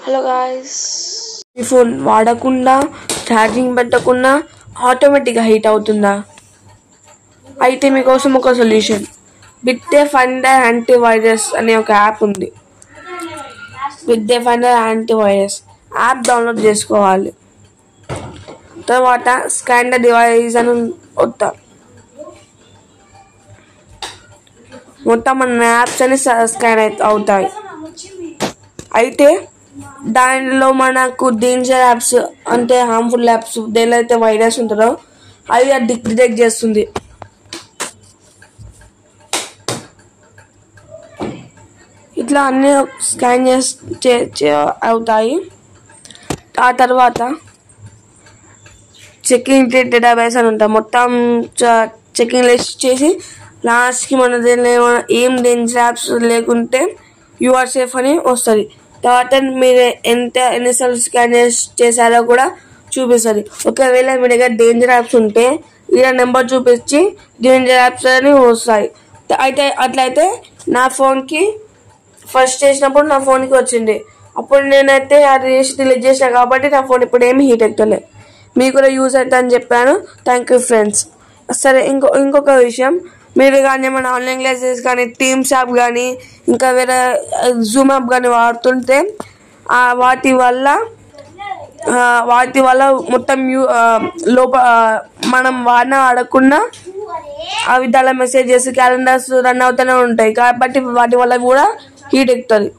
Hello guys, ఈ phone వాడకుండా charging పెట్టకుండా ఆటోమేటిక్గా హీట్ అవుతుందా? అయితే మీకోసం ఒక సొల్యూషన్. బిట్డెఫెండర్ యాంటీవైరస్ అనే ఒక యాప్ ఉంది. బిట్డెఫెండర్ యాంటీవైరస్ యాప్ డౌన్లోడ్ చేసుకోవాలి. తర్వాత స్కాన్ ద డివైస్ అని వద్దాం. మొత్తం మన యాప్స్ అని స్కాన్ అవుతాయి. అయితే దానిలో మనకు డేంజర్ యాప్స్ అంటే హార్మ్ఫుల్ యాప్స్ దేనిలో అయితే వైరస్ ఉంటుందో అవి డిటెక్ట్ చేస్తుంది. ఇట్లా అన్నీ స్కాన్ అవుతాయి. ఆ తర్వాత చెకింగ్ డేటాబేస్ అని ఉంటాం. మొత్తం చెకింగ్ లిస్ట్ చేసి లాస్ట్కి మన దీనిలో ఏం డేంజర్ యాప్స్ లేకుంటే యూఆర్ సేఫ్ అని వస్తుంది. తర్వాత మీరు ఎన్నిసార్లు స్కాన్ చేశారో కూడా చూపిస్తుంది. ఒకవేళ మీ దగ్గర డేంజర్ యాప్స్ ఉంటే ఇలా నెంబర్ చూపించి డేంజర్ యాప్స్ అని వస్తాయి. అయితే అట్లయితే నా ఫోన్కి ఫస్ట్ చేసినప్పుడు నా ఫోన్కి వచ్చింది. అప్పుడు నేనైతే అది డిలీట్ చేసిన కాబట్టి నా ఫోన్ ఇప్పుడు ఏమి హీట్ ఎక్కలే. మీకు కూడా యూజ్ అవుతుంది అని చెప్పాను. Thank you friends. సరే, ఇంకొక విషయం, మీరు కానీ మన ఆన్లైన్ క్లాసెస్ కానీ టీమ్స్ యాప్ కానీ ఇంకా వేరే జూమ్ యాప్ కానీ వాడుతుంటే వాటి వల్ల మొత్తం మనం వాడకుండా అవి దాని మెసేజెస్ క్యాలెండర్స్ రన్ అవుతూనే ఉంటాయి కాబట్టి వాటి వల్ల కూడా హీట్ ఎక్కుతుంది.